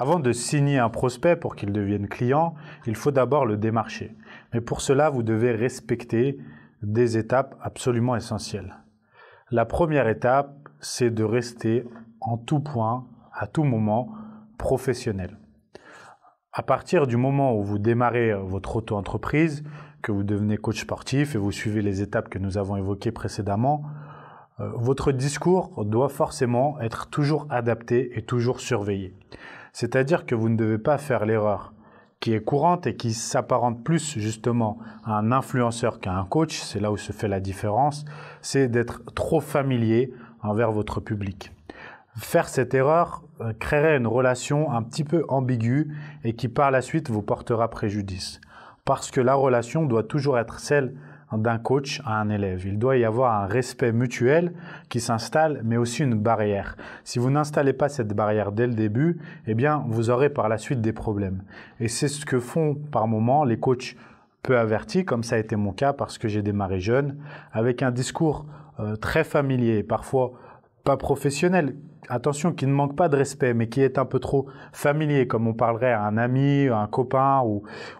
Avant de signer un prospect pour qu'il devienne client, il faut d'abord le démarcher. Mais pour cela, vous devez respecter des étapes absolument essentielles. La première étape, c'est de rester en tout point, à tout moment, professionnel. À partir du moment où vous démarrez votre auto-entreprise, que vous devenez coach sportif et vous suivez les étapes que nous avons évoquées précédemment, votre discours doit forcément être toujours adapté et toujours surveillé. C'est-à-dire que vous ne devez pas faire l'erreur qui est courante et qui s'apparente plus justement à un influenceur qu'à un coach, c'est là où se fait la différence, c'est d'être trop familier envers votre public. Faire cette erreur créerait une relation un petit peu ambiguë et qui par la suite vous portera préjudice. Parce que la relation doit toujours être celle d'un coach à un élève. Il doit y avoir un respect mutuel qui s'installe, mais aussi une barrière. Si vous n'installez pas cette barrière dès le début, eh bien, vous aurez par la suite des problèmes. Et c'est ce que font par moments les coachs peu avertis, comme ça a été mon cas parce que j'ai démarré jeune, avec un discours très familier, parfois pas professionnel, attention, qui ne manque pas de respect, mais qui est un peu trop familier, comme on parlerait à un ami, à un copain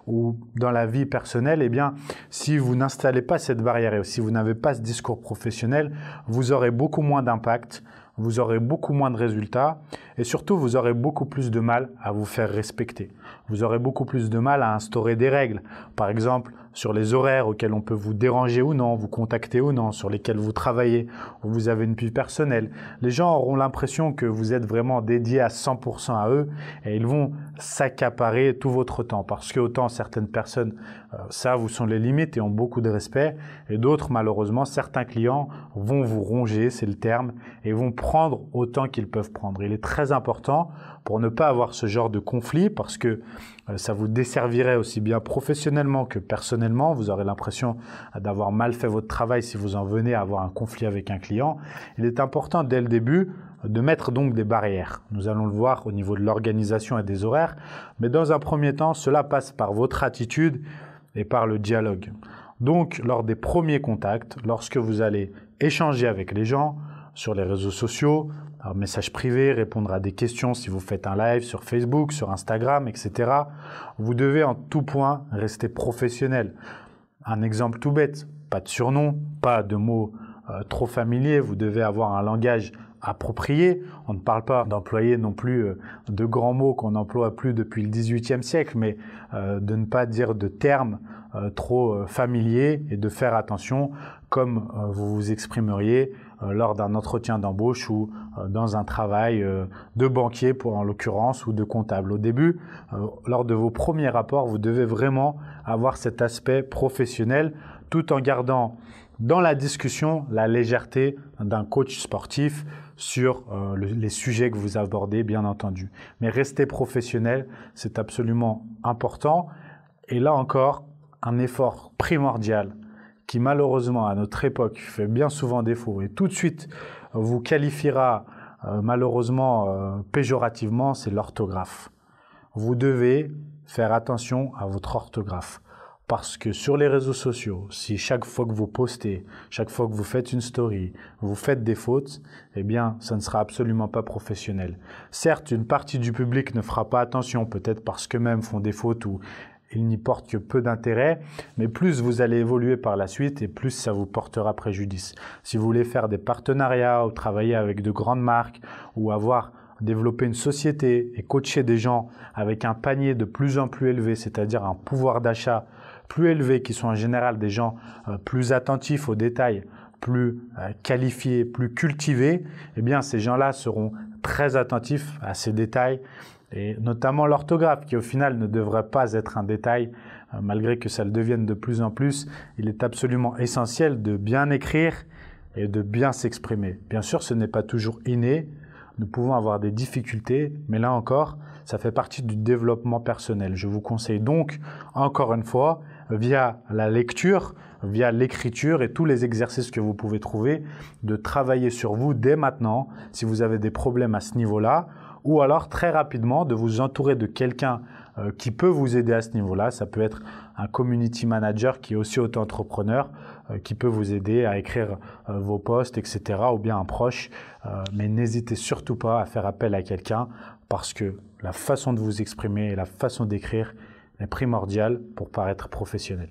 ou dans la vie personnelle, eh bien, si vous n'installez pas cette barrière et si vous n'avez pas ce discours professionnel, vous aurez beaucoup moins d'impact, vous aurez beaucoup moins de résultats et surtout, vous aurez beaucoup plus de mal à vous faire respecter. Vous aurez beaucoup plus de mal à instaurer des règles. Par exemple, sur les horaires auxquels on peut vous déranger ou non, vous contacter ou non, sur lesquels vous travaillez, où vous avez une vie personnelle. Les gens auront l'impression que vous êtes vraiment dédié à 100% à eux et ils vont s'accaparer tout votre temps parce que autant certaines personnes savent où sont les limites et ont beaucoup de respect et d'autres, malheureusement, certains clients vont vous ronger, c'est le terme, et vont prendre autant qu'ils peuvent prendre. Il est très important pour ne pas avoir ce genre de conflit parce que ça vous desservirait aussi bien professionnellement que personnellement. Vous aurez l'impression d'avoir mal fait votre travail si vous en venez à avoir un conflit avec un client. Il est important dès le début de mettre donc des barrières. Nous allons le voir au niveau de l'organisation et des horaires, mais dans un premier temps, cela passe par votre attitude et par le dialogue. Donc, lors des premiers contacts, lorsque vous allez échanger avec les gens sur les réseaux sociaux, par message privé, répondre à des questions si vous faites un live sur Facebook, sur Instagram, etc. Vous devez en tout point rester professionnel. Un exemple tout bête, pas de surnom, pas de mots trop familiers, vous devez avoir un langage approprié. On ne parle pas d'employer non plus de grands mots qu'on n'emploie plus depuis le XVIIIe siècle, mais de ne pas dire de termes trop familiers et de faire attention comme vous vous exprimeriez lors d'un entretien d'embauche ou dans un travail de banquier en l'occurrence ou de comptable. Au début, lors de vos premiers rapports, vous devez vraiment avoir cet aspect professionnel tout en gardant dans la discussion la légèreté d'un coach sportif sur les sujets que vous abordez, bien entendu. Mais rester professionnel, c'est absolument important. Et là encore, un effort primordial qui malheureusement à notre époque fait bien souvent défaut et tout de suite vous qualifiera malheureusement péjorativement, c'est l'orthographe. Vous devez faire attention à votre orthographe. Parce que sur les réseaux sociaux, si chaque fois que vous postez, chaque fois que vous faites une story, vous faites des fautes, eh bien, ça ne sera absolument pas professionnel. Certes, une partie du public ne fera pas attention, peut-être parce qu'eux-mêmes font des fautes ou ils n'y portent que peu d'intérêt, mais plus vous allez évoluer par la suite et plus ça vous portera préjudice. Si vous voulez faire des partenariats ou travailler avec de grandes marques ou développer une société et coacher des gens avec un panier de plus en plus élevé, c'est-à-dire un pouvoir d'achat plus élevés, qui sont en général des gens plus attentifs aux détails, plus qualifiés, plus cultivés, eh bien ces gens-là seront très attentifs à ces détails et notamment l'orthographe qui au final ne devrait pas être un détail malgré que ça le devienne de plus en plus. Il est absolument essentiel de bien écrire et de bien s'exprimer. Bien sûr, ce n'est pas toujours inné. Nous pouvons avoir des difficultés, mais là encore, ça fait partie du développement personnel. Je vous conseille donc, encore une fois, via la lecture, via l'écriture et tous les exercices que vous pouvez trouver, de travailler sur vous dès maintenant si vous avez des problèmes à ce niveau-là, ou alors très rapidement de vous entourer de quelqu'un qui peut vous aider à ce niveau-là. Ça peut être un community manager qui est aussi auto-entrepreneur, qui peut vous aider à écrire vos posts, etc. ou bien un proche. Mais n'hésitez surtout pas à faire appel à quelqu'un parce que la façon de vous exprimer et la façon d'écrire est primordiale pour paraître professionnel.